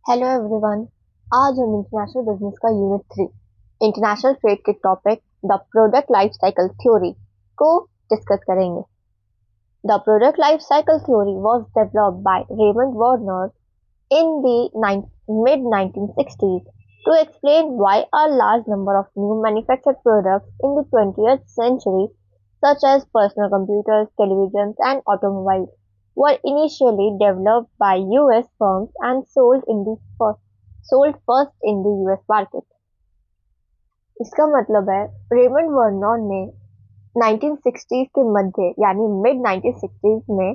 Hello everyone. आज हम international business का यूनिट 3 इंटरनेशनल ट्रेड के topic the product life cycle theory को डिस्कस करेंगे। The product life cycle theory was developed by Raymond Warner in the mid 1960s to explain why a large number of new manufactured products in the 20th century, such as personal computers, televisions, and automobiles, were initially developed by US firms and sold first in the US market. इसका मतलब है Raymond Werner ने 1960s के मध्य यानी mid 1960s में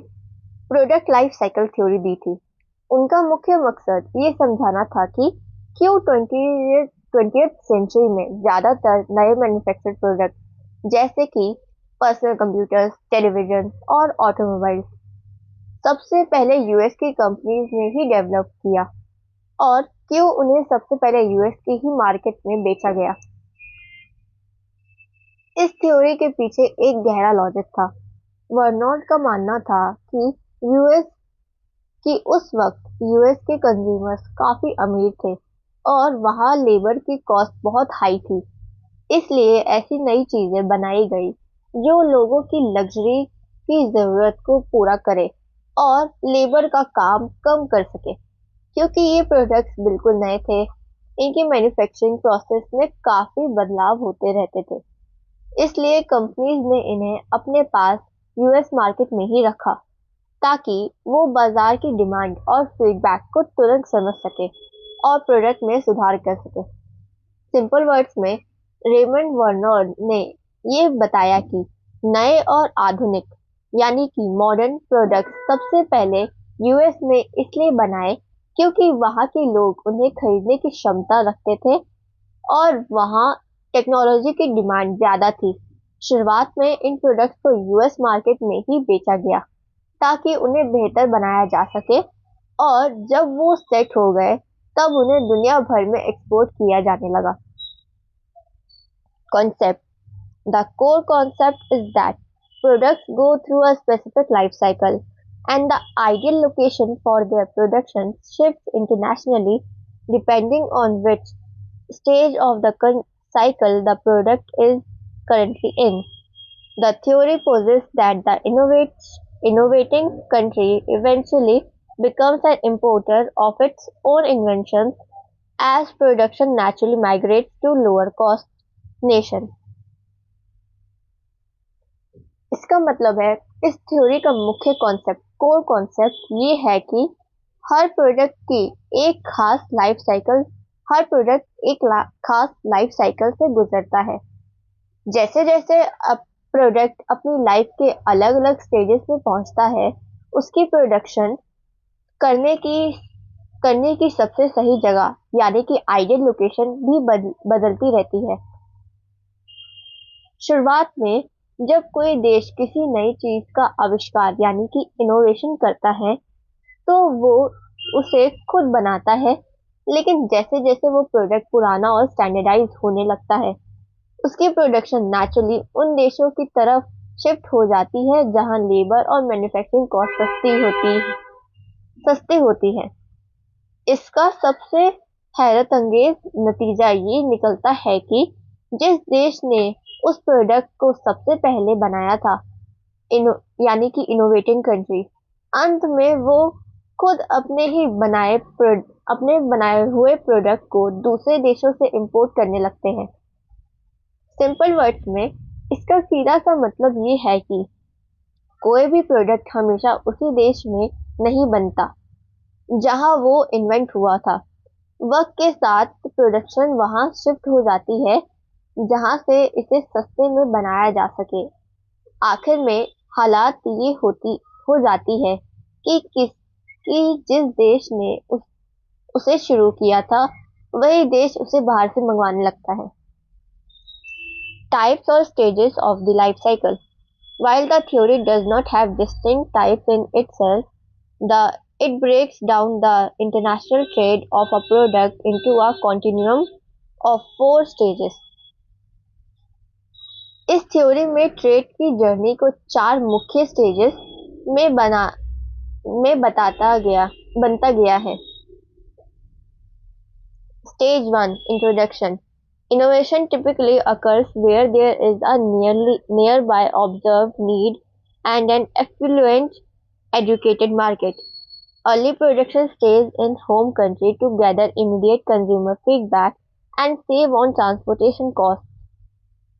product life cycle theory दी थी। उनका मुख्य मकसद ये समझाना था कि क्यों 20th सेंचुरी में ज्यादातर नए मैन्युफैक्चर्ड प्रोडक्ट जैसे कि पर्सनल कंप्यूटर्स, टेलीविजन और ऑटोमोबाइल्स सबसे पहले यूएस की कंपनीज ने ही डेवलप किया और क्यों उन्हें सबसे पहले यूएस के ही मार्केट में बेचा गया। इस थ्योरी के पीछे एक गहरा लॉजिक था। वर्नोट का मानना था कि यूएस कि उस वक्त यूएस के कंज्यूमर्स काफी अमीर थे और वहां लेबर की कॉस्ट बहुत हाई थी। इसलिए ऐसी नई चीजें बनाई गई जो लोगों की लग्जरी की जरूरत को पूरा करे और लेबर का काम कम कर सके। क्योंकि ये प्रोडक्ट्स बिल्कुल नए थे, इनकी मैन्युफैक्चरिंग प्रोसेस में काफी बदलाव होते रहते थे। इसलिए कंपनीज ने इन्हें अपने पास यूएस मार्केट में ही रखा ताकि वो बाजार की डिमांड और फीडबैक को तुरंत समझ सके और प्रोडक्ट में सुधार कर सके। सिंपल वर्ड्स में रेमंड वर्नर ने ये बताया कि नए और आधुनिक यानी कि मॉडर्न प्रोडक्ट्स सबसे पहले यूएस में इसलिए बनाए क्योंकि वहाँ के लोग उन्हें खरीदने की क्षमता रखते थे और वहाँ टेक्नोलॉजी की डिमांड ज्यादा थी। शुरुआत में इन प्रोडक्ट्स को यूएस मार्केट में ही बेचा गया ताकि उन्हें बेहतर बनाया जा सके और जब वो सेट हो गए तब उन्हें दुनिया भर में एक्सपोर्ट किया जाने लगा। Concept: The core concept is that products go through a specific life cycle and the ideal location for their production shifts internationally depending on which stage of the cycle the product is currently in. The theory posits that the innovating country eventually becomes an importer of its own inventions as production naturally migrates to lower cost nation. इसका मतलब है इस theory का मुख्य concept, core concept ये है कि हर product की एक खास लाइफ साइकिल हर प्रोडक्ट एक खास लाइफ साइकिल से गुजरता है। जैसे जैसे प्रोडक्ट अपनी लाइफ के अलग अलग स्टेजेस में पहुंचता है, उसकी प्रोडक्शन करने की सबसे सही जगह यानी कि आइडियल लोकेशन भी बदलती रहती है। शुरुआत में जब कोई देश किसी नई चीज का आविष्कार यानी कि इनोवेशन करता है तो वो उसे खुद बनाता है, लेकिन जैसे जैसे वो प्रोडक्ट पुराना और स्टैंडर्डाइज होने लगता है उसकी प्रोडक्शन नेचुरली उन देशों की तरफ शिफ्ट हो जाती है जहां लेबर और मैन्युफैक्चरिंग कॉस्ट सस्ती होती है। इसका सबसे हैरत अंगेज नतीजा ये निकलता है कि जिस देश ने उस प्रोडक्ट को सबसे पहले बनाया था, यानी कि इनोवेटिंग कंट्री, अंत में वो खुद अपने बनाए हुए प्रोडक्ट को दूसरे देशों से इंपोर्ट करने लगते हैं। सिंपल वर्ड्स में इसका सीधा सा मतलब ये है कि कोई भी प्रोडक्ट हमेशा उसी देश में नहीं बनता जहां वो इन्वेंट हुआ था। वक्त के साथ प्रोडक्शन वहां शिफ्ट हो जाती है जहां से इसे सस्ते में बनाया जा सके। आखिर में हालात ये हो जाती है कि जिस देश ने उसे शुरू किया था वही देश उसे बाहर से मंगवाने लगता है। Types or stages of the life cycle. While the theory does not have distinct types in itself, it breaks down the international trade of a product into a continuum of 4 stages. इस theory में trade की journey को 4 मुख्य stages में बनता गया है। Stage 1, Introduction. Innovation typically occurs where there is a nearby observed need and an affluent, educated market. Early production stays in home country to gather immediate consumer feedback and save on transportation costs.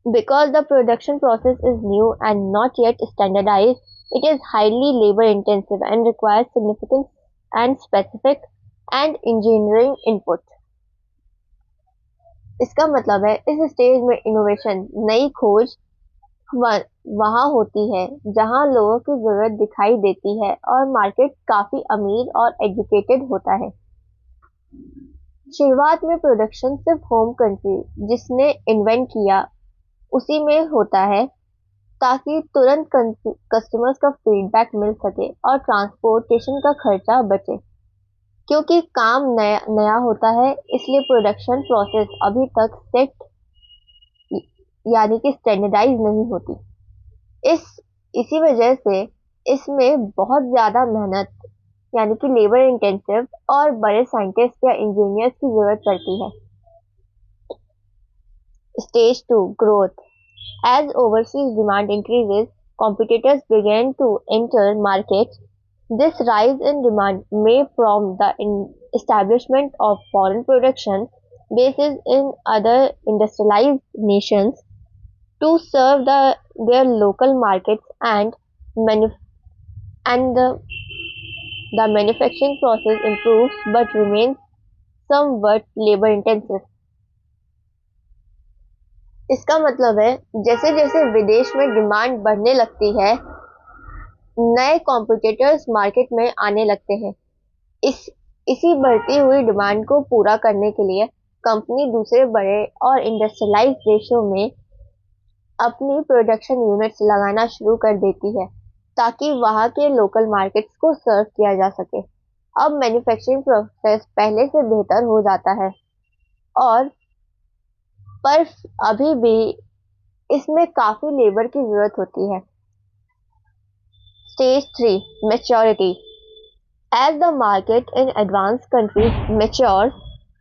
Because the production process is new and not yet standardized, it is highly labor intensive and requires significant and specific and engineering input. इसका मतलब है इस stage में innovation नई खोज वहाँ होती है जहाँ लोगों की जरूरत दिखाई देती है और मार्केट काफी अमीर और एजुकेटेड होता है। शुरुआत में प्रोडक्शन सिर्फ होम कंट्री जिसने इन्वेंट किया उसी में होता है ताकि तुरंत कस्टमर्स का फीडबैक मिल सके और ट्रांसपोर्टेशन का खर्चा बचे। क्योंकि काम नया नया होता है इसलिए प्रोडक्शन प्रोसेस अभी तक सेट यानी कि स्टैंडर्डाइज नहीं होती। इसी वजह से इसमें बहुत ज़्यादा मेहनत यानी कि लेबर इंटेंसिव और बड़े साइंटिस्ट या इंजीनियर्स की ज़रूरत पड़ती है। Stage 2, Growth. As overseas demand increases, competitors begin to enter markets. This rise in demand may prompt the establishment of foreign production bases in other industrialized nations to serve their local markets and the manufacturing process improves but remains somewhat labor intensive. इसका मतलब है जैसे जैसे विदेश में demand बढ़ने लगती है नए कॉम्पिटिटर्स मार्केट में आने लगते हैं। इसी बढ़ती हुई डिमांड को पूरा करने के लिए कंपनी दूसरे बड़े और इंडस्ट्रियलाइज्ड देशों में अपनी प्रोडक्शन यूनिट्स लगाना शुरू कर देती है ताकि वहां के लोकल मार्केट्स को सर्व किया जा सके। अब मैन्युफैक्चरिंग प्रोसेस पहले से बेहतर हो जाता है और पर अभी भी इसमें काफी लेबर की जरूरत होती है। Stage 3, Maturity. As the market in advanced countries matures,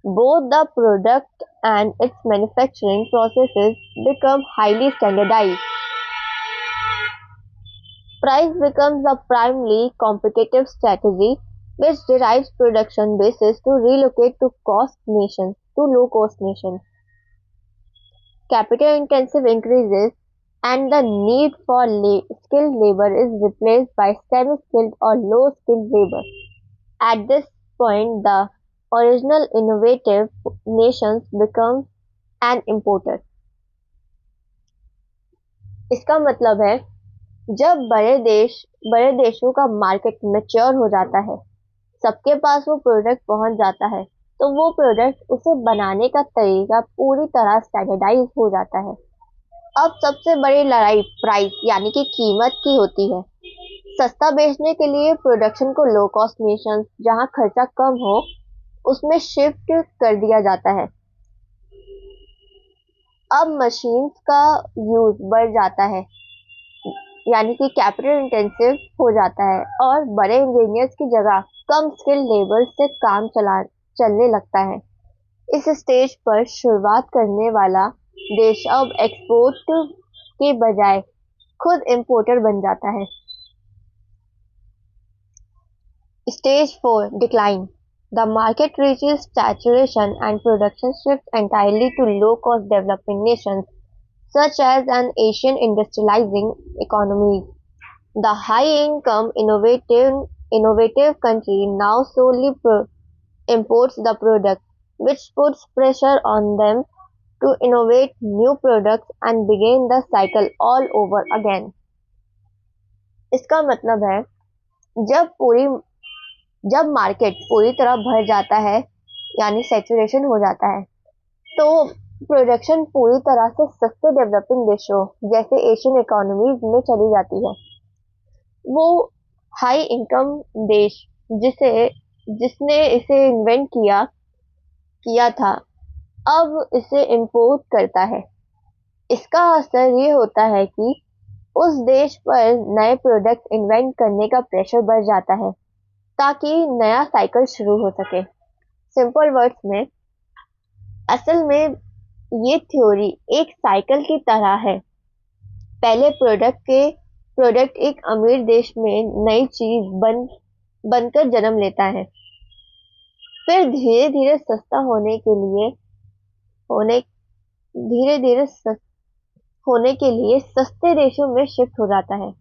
both the product and its manufacturing processes become highly standardized. Price becomes the primary competitive strategy which drives production bases to relocate to low-cost nations. Capital-intensive increases and the need for skilled labor is replaced by semi-skilled or low-skilled labor. At this point, the original innovative nations become an importer. इसका मतलब है जब बड़े देशों का market mature हो जाता है सबके पास वो प्रोडक्ट पहुंच जाता है तो वो प्रोडक्ट उसे बनाने का तरीका पूरी तरह स्टैंडर्डाइज हो जाता है। अब सबसे बड़ी लड़ाई प्राइस यानी कि कीमत की होती है। सस्ता बेचने के लिए प्रोडक्शन को लो कॉस्ट नेशन जहां खर्चा कम हो उसमें शिफ्ट कर दिया जाता है। अब मशीन्स का यूज बढ़ जाता है यानी कि कैपिटल इंटेंसिव हो जाता है और बड़े इंजीनियर्स की जगह कम स्किल लेबर से काम चलने लगता है। इस स्टेज पर शुरुआत करने वाला देश अब एक्सपोर्ट के बजाय खुद इंपोर्टर बन जाता है। Stage 4, Decline. The market reaches saturation and production shifts entirely to low-cost developing nations such as an Asian industrializing economies. The high-income innovative country now solely imports the product, which puts pressure on them to innovate new products and begin the cycle all over again. इसका मतलब है जब market पूरी तरह भर जाता है यानी सैचुरेशन हो जाता है तो प्रोडक्शन पूरी तरह से सस्ते डेवलपिंग देशों जैसे एशियन इकोनॉमीज में चली जाती है। वो हाई इनकम देश जिसने इसे इन्वेंट किया था अब इसे इंपोर्ट करता है। इसका असर ये होता है कि उस देश पर नए प्रोडक्ट इन्वेंट करने का प्रेशर बढ़ जाता है ताकि नया साइकिल शुरू हो सके। सिंपल वर्ड्स में असल में ये थ्योरी एक साइकिल की तरह है। पहले प्रोडक्ट एक अमीर देश में नई चीज बनकर जन्म लेता है। फिर होने धीरे धीरे होने के लिए सस्ते देशों में शिफ्ट हो जाता है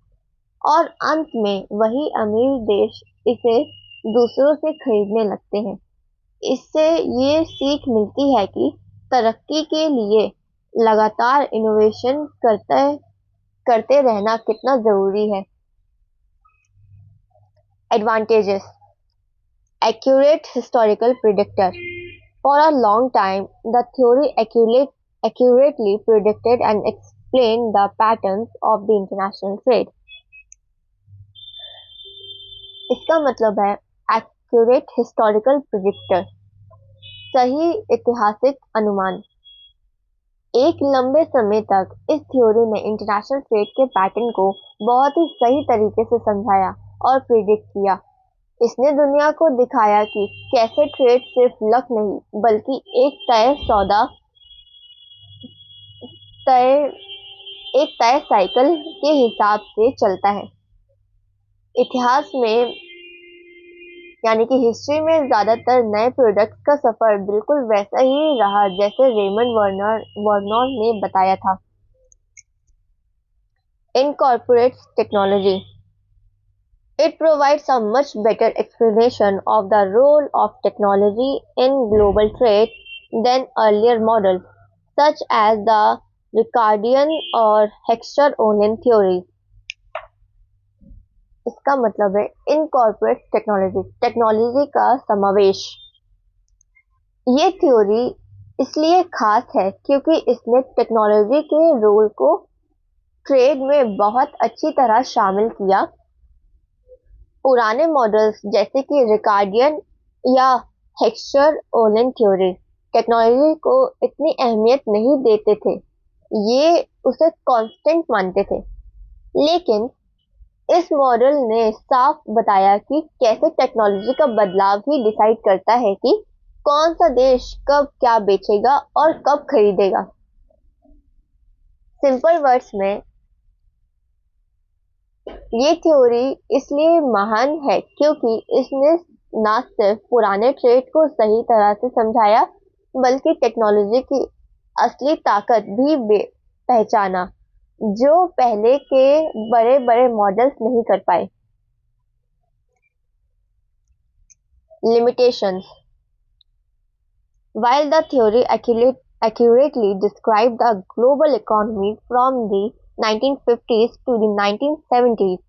और अंत में वही अमीर देश इसे दूसरों से खरीदने लगते हैं। इससे ये सीख मिलती है कि तरक्की के लिए लगातार इनोवेशन करते रहना कितना जरूरी है। Advantages: accurate historical predictor. For a long time, the theory accurately predicted and explained the patterns of the international trade. इसका मतलब है accurate historical predictor, सही ऐतिहासिक अनुमान। एक लंबे समय तक इस थ्योरी ने इंटरनेशनल ट्रेड के पैटर्न को बहुत ही सही तरीके से समझाया और प्रिडिक्ट किया। इसने दुनिया को दिखाया कि कैसे ट्रेड सिर्फ लक नहीं बल्कि तय एक तय साइकिल के हिसाब से चलता है। इतिहास में यानी कि हिस्ट्री में ज्यादातर नए प्रोडक्ट्स का सफर बिल्कुल वैसा ही रहा जैसे रेमंड वर्नर ने बताया था। Incorporates technology. It provides a much better explanation of the role of technology in global trade than earlier models, such as the Ricardian or Hexter-Ohlin theories. इसका मतलब है इनकॉर्पोरेट टेक्नोलॉजी का समावेश। ये थ्योरी इसलिए खास है क्योंकि इसने टेक्नोलॉजी के रोल को ट्रेड में बहुत अच्छी तरह शामिल किया। पुराने मॉडल्स जैसे कि रिकार्डियन या हेक्स्टर ओलन थ्योरी टेक्नोलॉजी को इतनी अहमियत नहीं देते थे, ये उसे कांस्टेंट मानते थे। लेकिन इस मॉडल ने साफ बताया कि कैसे टेक्नोलॉजी का बदलाव ही डिसाइड करता है कि कौन सा देश कब क्या बेचेगा और कब खरीदेगा। सिंपल वर्ड्स में ये थ्योरी इसलिए महान है क्योंकि इसने न सिर्फ पुराने ट्रेड को सही तरह से समझाया बल्कि टेक्नोलॉजी की असली ताकत भी पहचाना जो पहले के बड़े बड़े मॉडल्स नहीं कर पाए। Limitations. While the theory accurately described the global economy from the 1950s to the 1970s,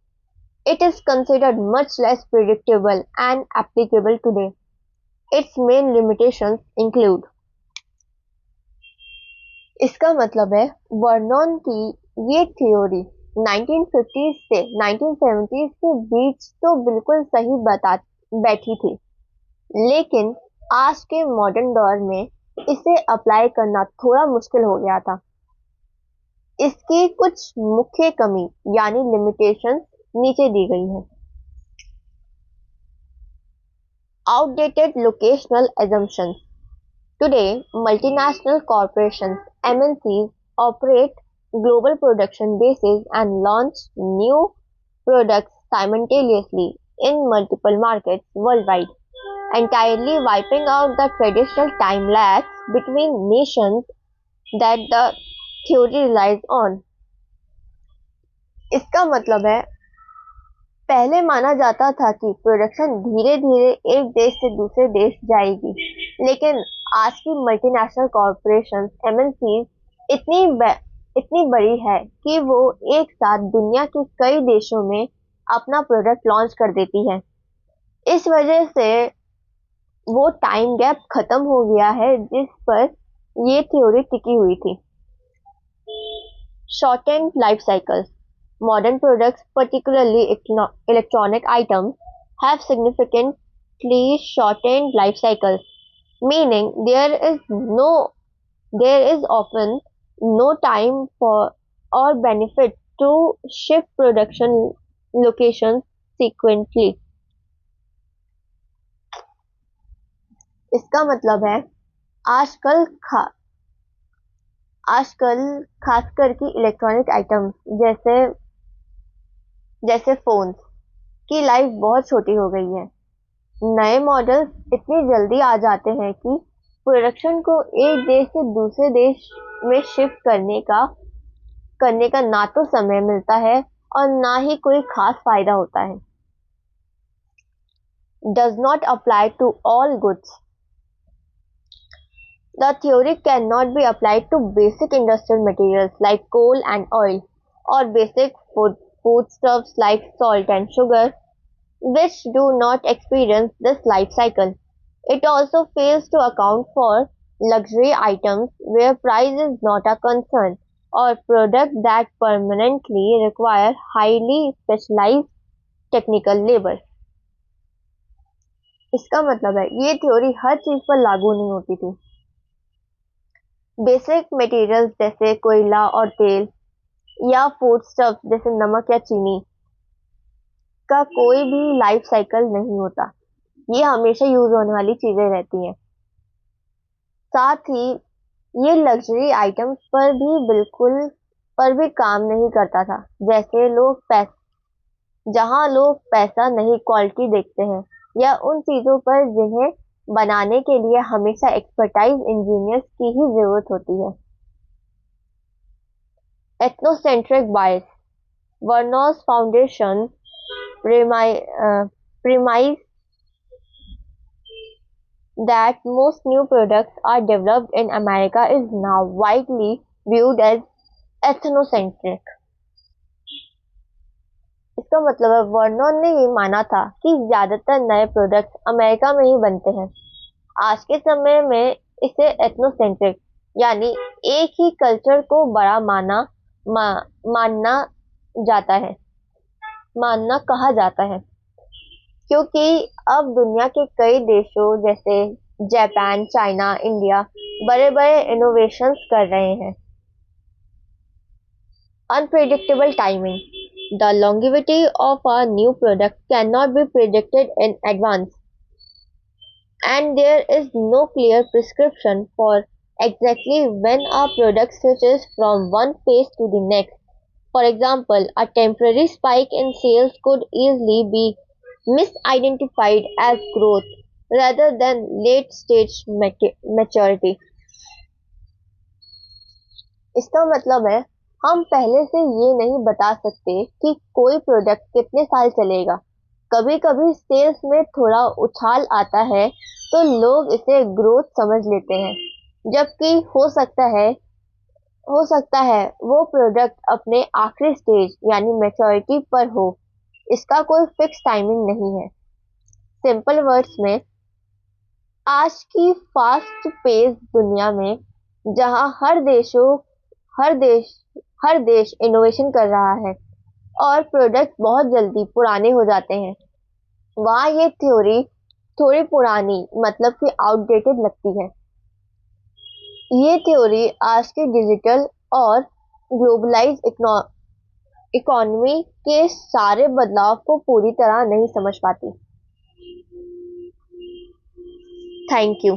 it is considered much less predictable and applicable today. Its main limitations include: इसका मतलब है वर्नॉन की ये थ्योरी 1950s से 1970s के बीच तो बिल्कुल सही बैठी थी, लेकिन आज के मॉडर्न दौर में इसे अप्लाई करना थोड़ा मुश्किल हो गया था। इसकी कुछ मुख्य कमी यानी लिमिटेशंस नीचे दी गई है। Outdated locational assumptions. Today, multinational corporations (MNCs) operate global production bases and launch new products simultaneously in multiple markets worldwide, entirely wiping out the traditional time lags between nations that the theory relies on. इसका मतलब है पहले माना जाता था कि production धीरे धीरे एक देश से दूसरे देश जाएगी, लेकिन आज की मल्टीनेशनल कॉर्पोरेशंस (MNCs) इतनी बड़ी है कि वो एक साथ दुनिया के कई देशों में अपना प्रोडक्ट लॉन्च कर देती है। इस वजह से वो टाइम गैप खत्म हो गया है जिस पर ये थ्योरी टिकी हुई थी। Shortened life cycles. Modern products, particularly electronic items, have significantly shortened life cycles, meaning there is often no time for or benefit to shift production locations sequentially. इसका मतलब है आजकल खा आजकल खासकर कि इलेक्ट्रॉनिक आइटम्स जैसे जैसे फोन्स की लाइफ बहुत छोटी हो गई है। नए मॉडल्स इतनी जल्दी आ जाते हैं कि प्रोडक्शन को एक देश से दूसरे देश में शिफ्ट करने का ना तो समय मिलता है और ना ही कोई खास फायदा होता है। Does not apply to all goods. The theory cannot be applied to basic industrial materials like coal and oil, or basic foodstuffs like salt and sugar, which do not experience this life cycle. It also fails to account for luxury items where price is not a concern, or products that permanently require highly specialized technical labor. इसका मतलब है ये theory हर चीज पर लागू नहीं होती थी। बेसिक मटेरियल्स जैसे कोयला और तेल या फूड स्टफ जैसे नमक या चीनी का कोई भी लाइफ साइकिल नहीं होता। ये हमेशा यूज होने वाली चीजें रहती हैं। साथ ही ये लग्जरी आइटम्स पर भी काम नहीं करता था। जहां लोग पैसा नहीं क्वालिटी देखते हैं, या उन चीजों पर जिन्हें बनाने के लिए हमेशा एक्सपर्टाइज इंजीनियर्स की ही जरूरत होती है। Ethnocentric bias versus foundation premise that most new products are developed in America is now widely viewed as ethnocentric. इसका मतलब है वर्नोन ने ये माना था कि ज्यादातर नए प्रोडक्ट्स अमेरिका में ही बनते हैं। आज के समय में इसे एथनोसेंट्रिक यानी एक ही कल्चर को बड़ा मानना जाता है मानना कहा जाता है, क्योंकि अब दुनिया के कई देशों जैसे जापान, चाइना, इंडिया बड़े बड़े इनोवेशंस कर रहे हैं। Unpredictable timing. The longevity of a new product cannot be predicted in advance, and there is no clear prescription for exactly when a product switches from one phase to the next. For example, a temporary spike in sales could easily be misidentified as growth rather than late stage maturity. इसका मतलब है हम पहले से ये नहीं बता सकते कि कोई प्रोडक्ट कितने साल चलेगा। कभी कभी सेल्स में थोड़ा उछाल आता है तो लोग इसे ग्रोथ समझ लेते हैं, जबकि हो सकता है वो प्रोडक्ट अपने आखिरी स्टेज यानी मैच्योरिटी पर हो। इसका कोई फिक्स टाइमिंग नहीं है। सिंपल वर्ड्स में, आज की फास्ट पेस दुनिया में जहां हर देश हर देश इनोवेशन कर रहा है और प्रोडक्ट बहुत जल्दी पुराने हो जाते हैं, वहाँ ये थ्योरी थोड़ी पुरानी मतलब कि आउटडेटेड लगती है। ये थ्योरी आज के डिजिटल और ग्लोबलाइज इकोनॉमी के सारे बदलाव को पूरी तरह नहीं समझ पाती। Thank you.